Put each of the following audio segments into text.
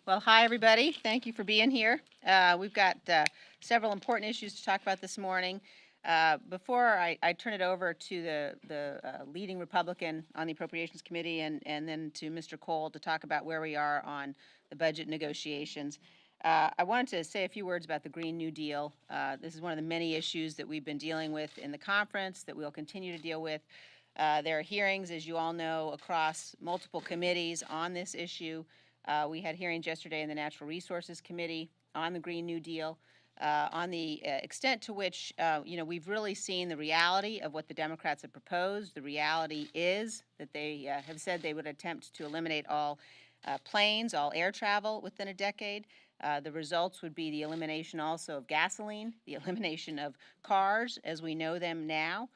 Well, hi, everybody. Thank you for being here. We've got several important issues to talk about this morning. Before I turn it over to the leading Republican on the Appropriations Committee and then to Mr. Cole to talk about where we are on the budget negotiations, I wanted to say a few words about the Green New Deal. This is one of the many issues that we've been dealing with in the conference that we'll continue to deal with. There are hearings, as you all know, across multiple committees on this issue. We had hearings yesterday in the Natural Resources Committee on the Green New Deal, on the extent to which, we've really seen the reality of what the Democrats have proposed. The reality is that they have said they would attempt to eliminate all planes, all air travel within a decade. The results would be the elimination also of gasoline, the elimination of cars as we know them now.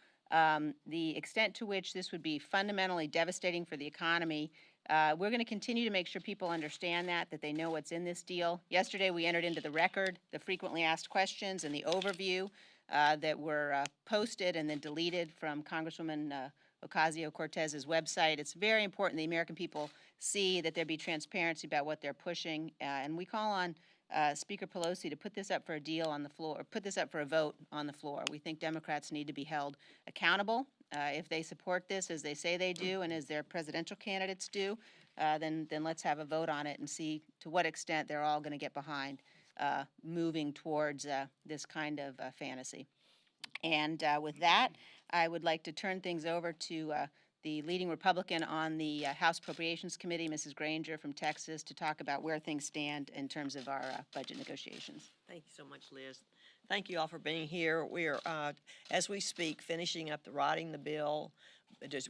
The extent to which this would be fundamentally devastating for the economy. We're going to continue to make sure people understand that they know what's in this deal. Yesterday, we entered into the record the frequently asked questions and the overview that were posted and then deleted from Congresswoman Ocasio-Cortez's website. It's very important the American people see that there be transparency about what they're pushing, and we call on Speaker Pelosi to put this up for a deal on the floor, or put this up for a vote on the floor. We think Democrats need to be held accountable. If they support this as they say they do and as their presidential candidates do, then let's have a vote on it and see to what extent they're all going to get behind moving towards this kind of fantasy. And with that, I would like to turn things over to the leading Republican on the House Appropriations Committee, Mrs. Granger from Texas, to talk about where things stand in terms of our budget negotiations. Thank you so much, Liz. Thank you all for being here. We are, as we speak, finishing up writing the bill.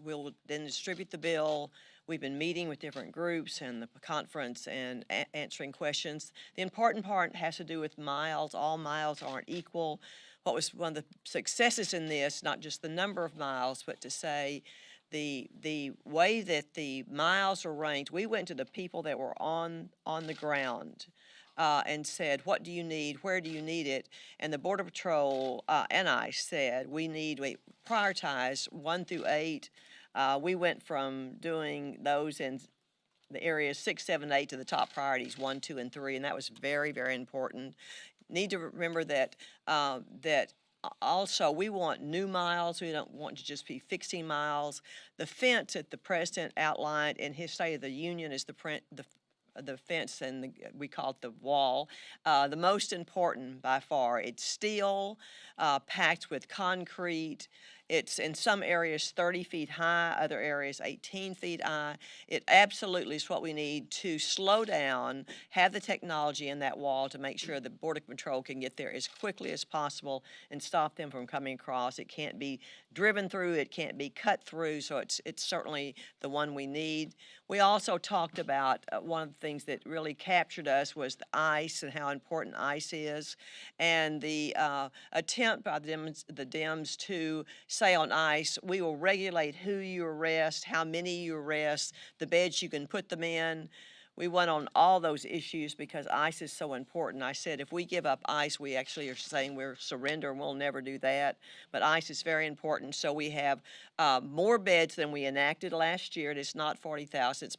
We'll then distribute the bill. We've been meeting with different groups and the conference and answering questions. The important part has to do with miles. All miles aren't equal. What was one of the successes in this, not just the number of miles, but to say the way that the miles are ranked. We went to the people that were on the ground and said, what do you need? Where do you need it? And the Border Patrol and I said, we prioritize 1 through 8. We went from doing those in the areas 6, 7, 8 to the top priorities 1, 2, and 3, and that was very, very important. Need to remember that also, we want new miles. We don't want to just be fixing miles. The fence that the president outlined in his State of the Union is the fence, and we call it the wall. The most important by far. It's steel, packed with concrete. It's in some areas 30 feet high, other areas 18 feet high. It absolutely is what we need to slow down, have the technology in that wall to make sure the Border Patrol can get there as quickly as possible and stop them from coming across. It can't be driven through, it can't be cut through, so it's certainly the one we need. We also talked about one of the things that really captured us was the ICE and how important ICE is, and the attempt by the Dems to say on ICE, we will regulate who you arrest, how many you arrest, the beds you can put them in. We went on all those issues because ICE is so important. I said if we give up ICE, we actually are saying we're surrender, and we'll never do that. But ICE is very important. So we have more beds than we enacted last year. It's not 40,000.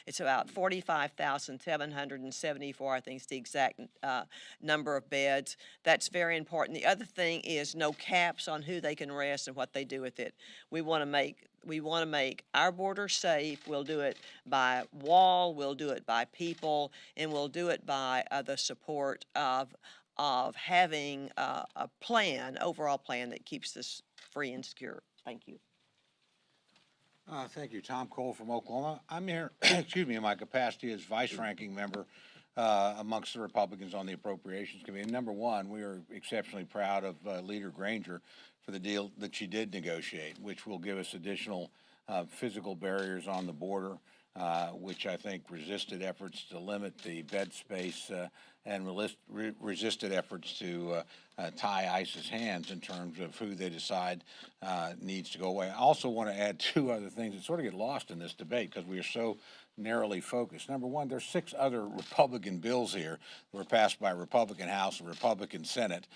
It's about 45,774, I think is the exact number of beds. That's very important. The other thing is no caps on who they can arrest and what they do with it. We want to make our border safe. We'll do it by wall, we'll do it by people, and we'll do it by the support of having a overall plan that keeps this free and secure. Thank you. Thank you. Tom Cole from Oklahoma. I'm here, excuse me, in my capacity as vice ranking member amongst the Republicans on the Appropriations Committee. And number one, we are exceptionally proud of Leader Granger for the deal that she did negotiate, which will give us additional physical barriers on the border, which I think resisted efforts to limit the bed space and resisted efforts to tie ICE's hands in terms of who they decide needs to go away. I also want to add two other things that sort of get lost in this debate because we are so narrowly focused. Number one, there's 6 other Republican bills here that were passed by a Republican House and Republican Senate,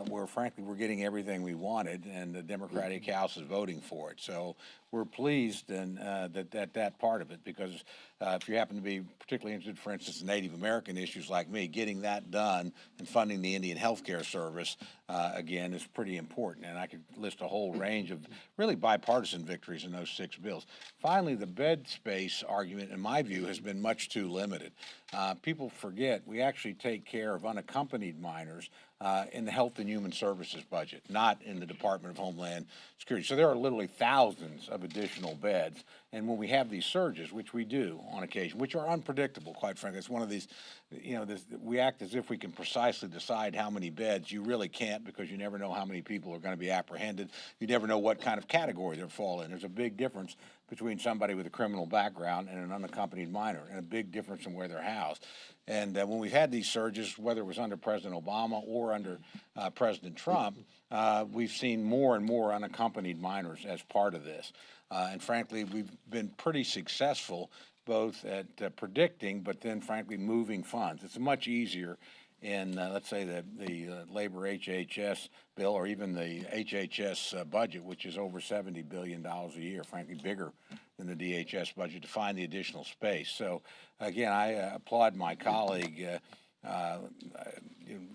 where frankly we're getting everything we wanted, and the Democratic House is voting for it. So we're pleased and that part of it, because if you happen to be particularly interested, for instance, in Native American issues like me, getting that done and funding the Indian Health Care Service again is pretty important. And I could list a whole range of really bipartisan victories in those 6 bills. Finally, the bed space argument, in my view, has been much too limited. People forget we actually take care of unaccompanied minors in the Health and Human Services budget, not in the Department of Homeland Security. So there are literally thousands of additional beds. And when we have these surges, which we do on occasion, which are unpredictable, quite frankly, it's one of these, we act as if we can precisely decide how many beds. You really can't, because you never know how many people are going to be apprehended. You never know what kind of category they'll fall in. There's a big difference between somebody with a criminal background and an unaccompanied minor, and a big difference in where they're housed. And when we've had these surges, whether it was under President Obama or under President Trump, we've seen more and more unaccompanied minors as part of this. And frankly, we've been pretty successful both at predicting, but then frankly moving funds. It's much easier in, let's say, the labor HHS bill, or even the HHS budget, which is over $70 billion a year, frankly bigger than the DHS budget, to find the additional space. So again, I applaud my colleague,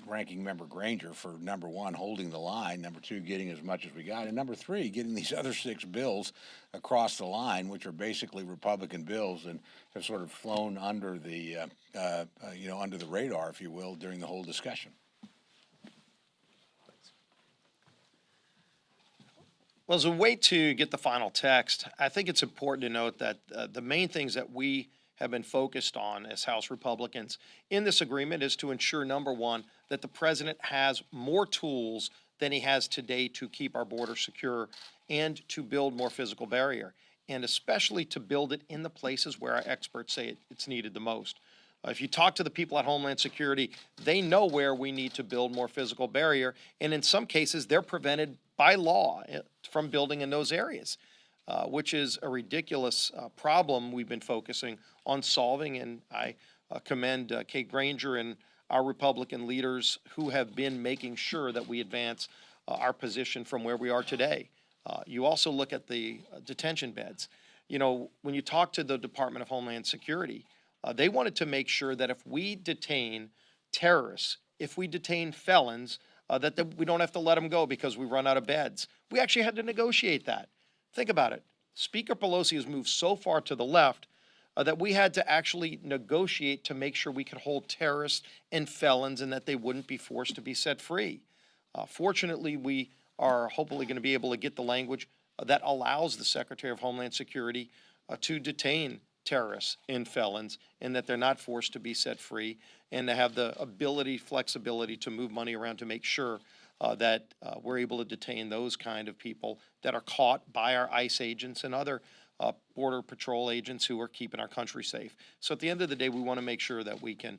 Ranking Member Granger, for number one, holding the line, number two, getting as much as we got, and number three, getting these other 6 bills across the line, which are basically Republican bills and have sort of flown under the, under the radar, if you will, during the whole discussion. Well, as a way to get the final text, I think it's important to note that the main things that we have been focused on as House Republicans in this agreement is to ensure, number one, that the president has more tools than he has today to keep our border secure and to build more physical barrier, and especially to build it in the places where our experts say it's needed the most. If you talk to the people at Homeland Security, they know where we need to build more physical barrier, and in some cases, they're prevented by law from building in those areas, which is a ridiculous problem we've been focusing on solving. And I commend Kate Granger and our Republican leaders who have been making sure that we advance our position from where we are today. You also look at the detention beds. You know, when you talk to the Department of Homeland Security, they wanted to make sure that if we detain terrorists, if we detain felons, that we don't have to let them go because we run out of beds. We actually had to negotiate that. Think about it. Speaker Pelosi has moved so far to the left that we had to actually negotiate to make sure we could hold terrorists and felons and that they wouldn't be forced to be set free. Fortunately, we are hopefully going to be able to get the language that allows the Secretary of Homeland Security to detain terrorists and felons, and that they're not forced to be set free, and to have the ability, flexibility to move money around to make sure that we're able to detain those kind of people that are caught by our ICE agents and other Border Patrol agents who are keeping our country safe. So at the end of the day, we want to make sure that we can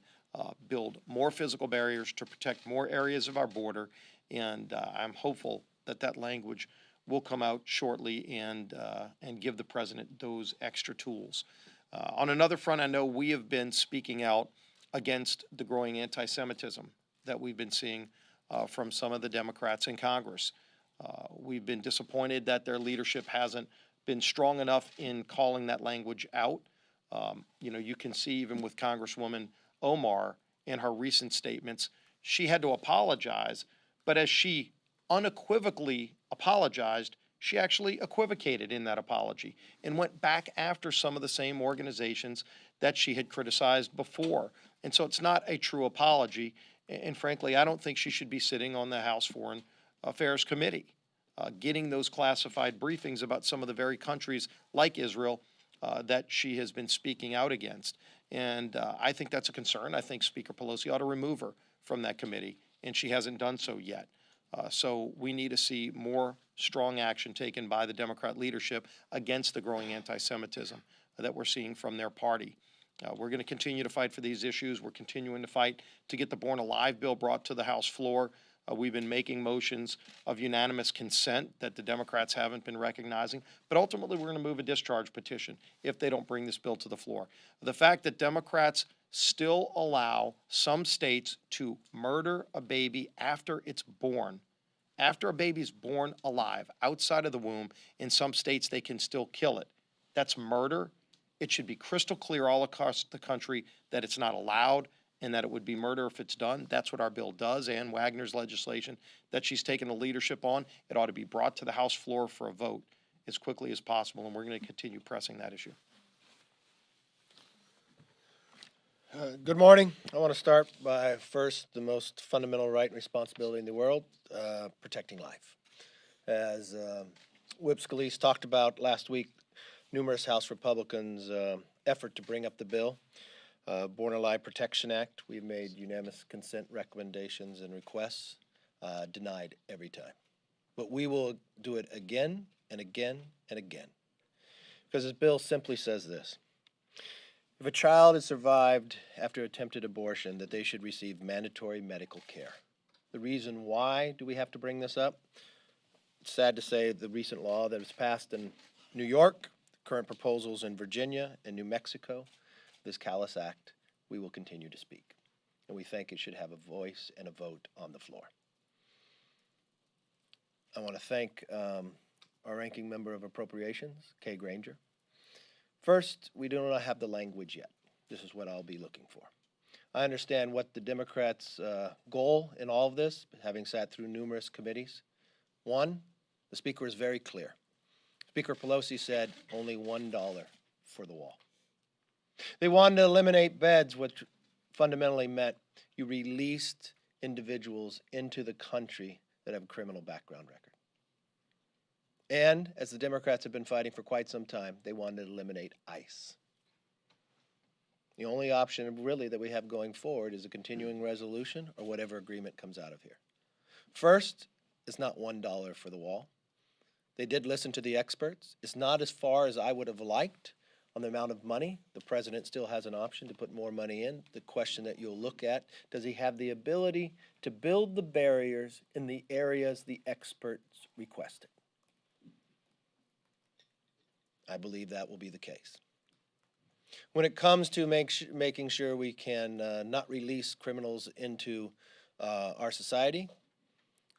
build more physical barriers to protect more areas of our border, and I'm hopeful that that language will come out shortly and give the president those extra tools. On another front, I know we have been speaking out against the growing anti-Semitism that we've been seeing from some of the Democrats in Congress. We've been disappointed that their leadership hasn't been strong enough in calling that language out. You can see even with Congresswoman Omar in her recent statements, she had to apologize, but as she unequivocally apologized, she actually equivocated in that apology and went back after some of the same organizations that she had criticized before. And so it's not a true apology. And frankly, I don't think she should be sitting on the House Foreign Affairs Committee, getting those classified briefings about some of the very countries like Israel that she has been speaking out against. And I think that's a concern. I think Speaker Pelosi ought to remove her from that committee, and she hasn't done so yet. So we need to see more strong action taken by the Democrat leadership against the growing anti-Semitism that we're seeing from their party. We're going to continue to fight for these issues. We're continuing to fight to get the Born Alive bill brought to the House floor. We've been making motions of unanimous consent that the Democrats haven't been recognizing. But ultimately, we're going to move a discharge petition if they don't bring this bill to the floor. The fact that Democrats still allow some states to murder a baby after it's born, after a baby's born alive, outside of the womb, in some states they can still kill it. That's murder. It should be crystal clear all across the country that it's not allowed and that it would be murder if it's done. That's what our bill does. Ann Wagner's legislation that she's taken the leadership on, it ought to be brought to the House floor for a vote as quickly as possible, and we're going to continue pressing that issue. Good morning. I want to start by first the most fundamental right and responsibility in the world, protecting life. As Whip Scalise talked about last week, numerous House Republicans' effort to bring up the bill, Born Alive Protection Act. We've made unanimous consent recommendations and requests, denied every time. But we will do it again and again and again. Because this bill simply says this: if a child is survived after attempted abortion, that they should receive mandatory medical care. The reason why do we have to bring this up? It's sad to say the recent law that was passed in New York, current proposals in Virginia and New Mexico, this callous act, we will continue to speak. And we think it should have a voice and a vote on the floor. I want to thank our ranking member of Appropriations, Kay Granger. First, we do not have the language yet. This is what I'll be looking for. I understand what the Democrats' goal in all of this, having sat through numerous committees. One, the Speaker is very clear. Speaker Pelosi said only $1 for the wall. They wanted to eliminate beds, which fundamentally meant you released individuals into the country that have a criminal background record. And, as the Democrats have been fighting for quite some time, they wanted to eliminate ICE. The only option really that we have going forward is a continuing resolution or whatever agreement comes out of here. First, it's not $1 for the wall. They did listen to the experts. It's not as far as I would have liked on the amount of money. The president still has an option to put more money in. The question that you'll look at, does he have the ability to build the barriers in the areas the experts requested? I believe that will be the case. When it comes to making sure we can not release criminals into our society,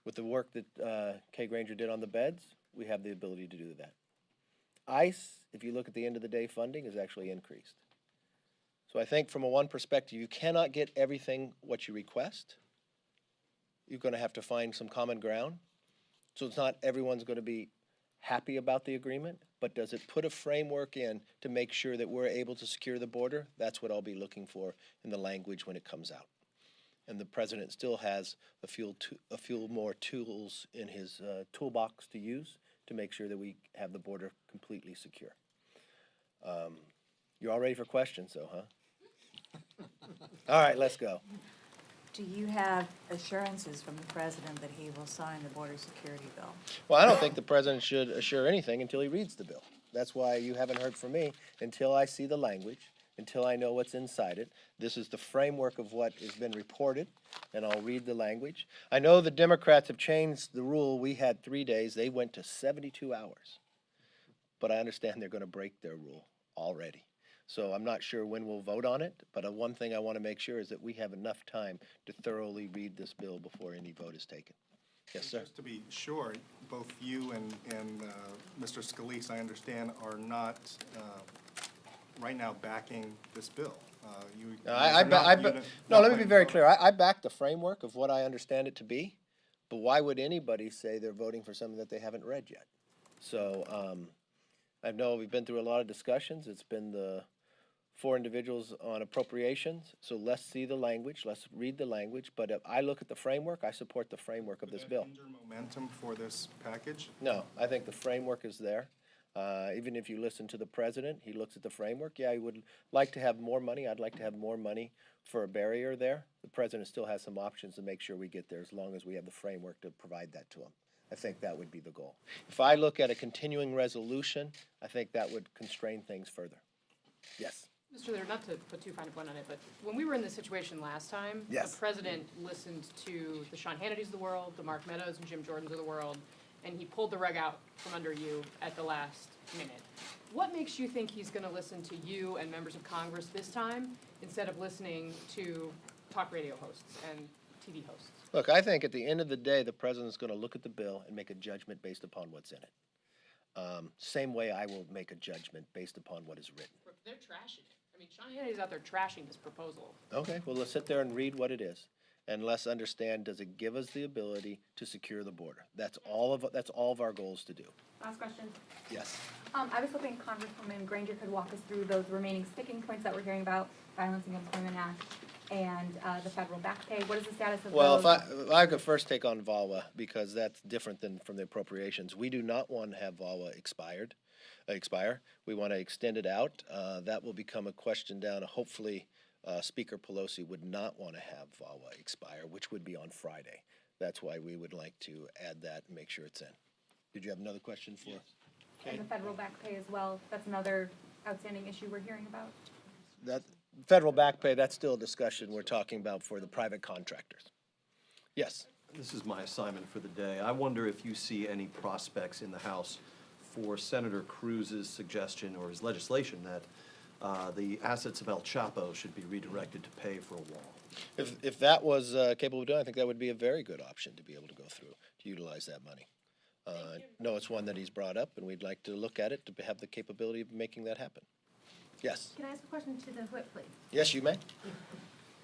with the work that Kay Granger did on the beds, we have the ability to do that. ICE, if you look at the end of the day funding, is actually increased. So I think from one perspective, you cannot get everything what you request. You're going to have to find some common ground. So it's not everyone's going to be happy about the agreement, but does it put a framework in to make sure that we're able to secure the border? That's what I'll be looking for in the language when it comes out. And the president still has a few more tools in his toolbox to use to make sure that we have the border completely secure. You're all ready for questions, though, huh? All right, let's go. Do you have assurances from the president that he will sign the border security bill? Well, I don't think the president should assure anything until he reads the bill. That's why you haven't heard from me until I see the language, until I know what's inside it. This is the framework of what has been reported, and I'll read the language. I know the Democrats have changed the rule. We had 3 days. They went to 72 hours. But I understand they're going to break their rule already. So I'm not sure when we'll vote on it, but one thing I want to make sure is that we have enough time to thoroughly read this bill before any vote is taken. Yes, sir. Just to be sure, both you and Mr. Scalise, I understand, are not right now backing this bill. No, let me be very clear. I back the framework of what I understand it to be, but why would anybody say they're voting for something that they haven't read yet? So I know we've been through a lot of discussions. It's been the 4 individuals on appropriations. So let's see the language. Let's read the language. But if I look at the framework, I support the framework of this bill. Hinder momentum for this package? No, I think the framework is there. Even if you listen to the president, he looks at the framework. Yeah, he would like to have more money. I'd like to have more money for a barrier there. The president still has some options to make sure we get there as long as we have the framework to provide that to him. I think that would be the goal. If I look at a continuing resolution, I think that would constrain things further. Yes. Mr. Leader, not to put too fine a point on it, but when we were in this situation last time, Yes. the president listened to the Sean Hannitys of the world, the Mark Meadows and Jim Jordans of the world, and he pulled the rug out from under you at the last minute. What makes you think he's going to listen to you and members of Congress this time instead of listening to talk radio hosts and TV hosts? Look, I think at the end of the day, the president's going to look at the bill and make a judgment based upon what's in it. Same way I will make a judgment based upon what is written. They're trashing it. I mean, Sean Hannity's out there trashing this proposal. Okay, well, let's sit there and read what it is, and let's understand, does it give us the ability to secure the border? That's all of our goals to do. Last question. Yes. I was hoping Congresswoman Granger could walk us through those remaining sticking points that we're hearing about, Violence and Employment Act and the federal back pay. What is the status of Well, those? if I could first take on VAWA, because that's different than from the appropriations. We do not want to have VAWA expire. We want to extend it out. That will become a question down. Hopefully, Speaker Pelosi would not want to have VAWA expire, which would be on Friday. That's why we would like to add that and make sure it's in. Did you have another question for? And the federal back pay as well. That's another outstanding issue we're hearing about. That federal back pay, that's still a discussion we're talking about for the private contractors. Yes. This is my assignment for the day. I wonder if you see any prospects in the House for Senator Cruz's suggestion or his legislation that the assets of El Chapo should be redirected to pay for a wall. If that was capable of doing, I think that would be a very good option to be able to go through, to utilize that money. No, it's one that he's brought up, and we'd like to look at it to have the capability of making that happen. Yes. Can I ask a question to the whip, please? Yes, you may.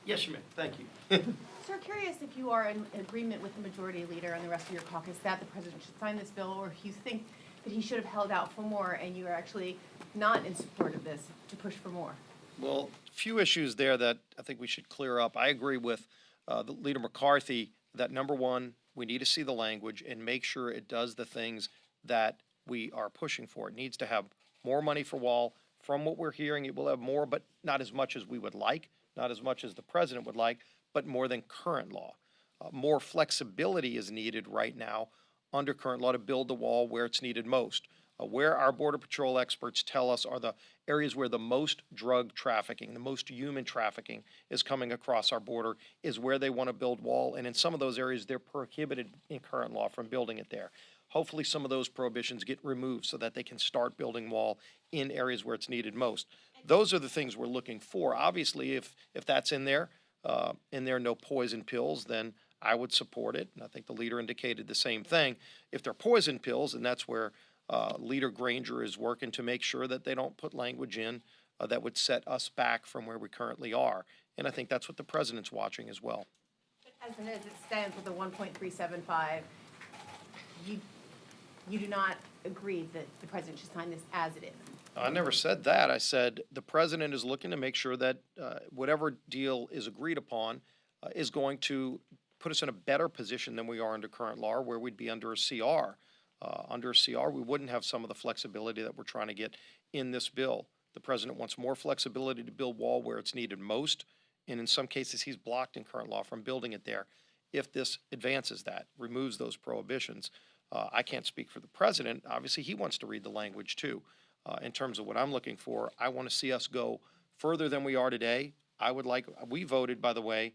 Yes, you may. Thank you. Sir, curious if you are in agreement with the majority leader and the rest of your caucus that the president should sign this bill, or if you think that he should have held out for more and you are actually not in support of this to push for more. Well, a few issues there that I think we should clear up. I agree with the Leader McCarthy that, number one, we need to see the language and make sure it does the things that we are pushing for. It needs to have more money for wall. From what we're hearing, it will have more, but not as much as we would like, not as much as the president would like, but more than current law. More flexibility is needed right now under current law to build the wall where it's needed most. Where our Border Patrol experts tell us are the areas where the most drug trafficking, the most human trafficking is coming across our border is where they want to build wall. And in some of those areas, they're prohibited in current law from building it there. Hopefully some of those prohibitions get removed so that they can start building wall in areas where it's needed most. Those are the things we're looking for. Obviously, if that's in there no poison pills, then I would support it. And I think the leader indicated the same thing. If they're poison pills, and that's where Leader Granger is working to make sure that they don't put language in that would set us back from where we currently are. And I think that's what the president's watching as well. As it stands with the 1.375, you do not agree that the president should sign this as it is? I never said that. I said the president is looking to make sure that whatever deal is agreed upon is going to put us in a better position than we are under current law, where we'd be under a CR. Under a CR, we wouldn't have some of the flexibility that we're trying to get in this bill. The president wants more flexibility to build wall where it's needed most, and in some cases, he's blocked in current law from building it there. If this advances that, removes those prohibitions, I can't speak for the president. Obviously, he wants to read the language too. In terms of what I'm looking for, I want to see us go further than we are today. We voted, by the way,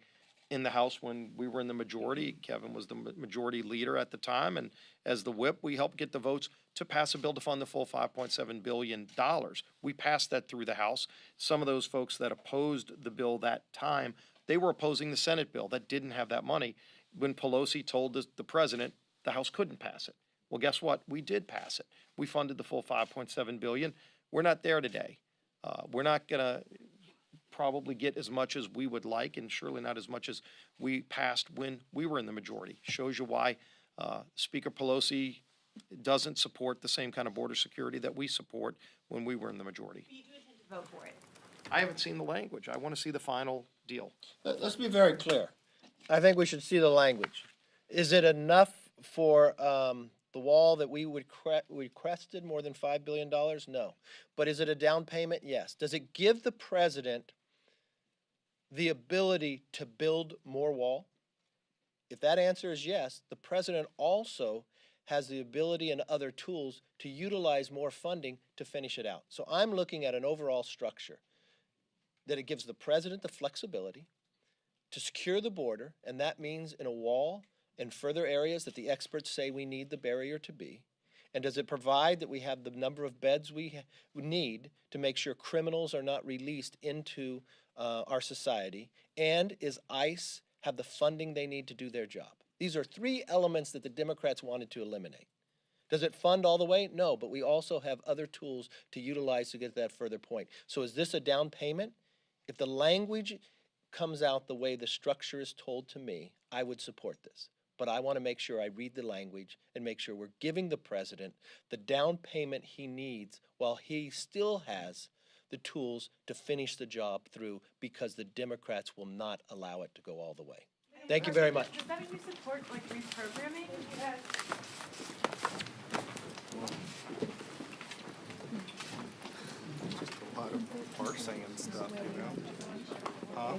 in the House when we were in the majority. Kevin was the majority leader at the time, and as the whip, we helped get the votes to pass a bill to fund the full $5.7 billion. We passed that through the House. Some of those folks that opposed the bill that time, they were opposing the Senate bill that didn't have that money. When Pelosi told the president the House couldn't pass it. Well, guess what? We did pass it. We funded the full $5.7 billion. We're not there today. We're not going to probably get as much as we would like, and surely not as much as we passed when we were in the majority. Shows you why Speaker Pelosi doesn't support the same kind of border security that we support when we were in the majority. But you do intend to vote for it? I haven't seen the language. I want to see the final deal. Let's be very clear. I think we should see the language. Is it enough for the wall that we requested, more than $5 billion? No. But is it a down payment? Yes. Does it give the president the ability to build more wall? If that answer is yes, the president also has the ability and other tools to utilize more funding to finish it out. So I'm looking at an overall structure. that it gives the president the flexibility to secure the border, and that means in a wall and further areas that the experts say we need the barrier to be? And does it provide that we have the number of beds we need to make sure criminals are not released into our society? And is ICE have the funding they need to do their job? These are three elements that the Democrats wanted to eliminate. Does it fund all the way? No, but we also have other tools to utilize to get to that further point. So is this a down payment? If the language comes out the way the structure is told to me, I would support this. But I want to make sure I read the language and make sure we're giving the president the down payment he needs while he still has the tools to finish the job through, because the Democrats will not allow it to go all the way. Thank you very much. Does that mean you support like reprogramming? Just a lot of parsing and stuff, you know? Huh?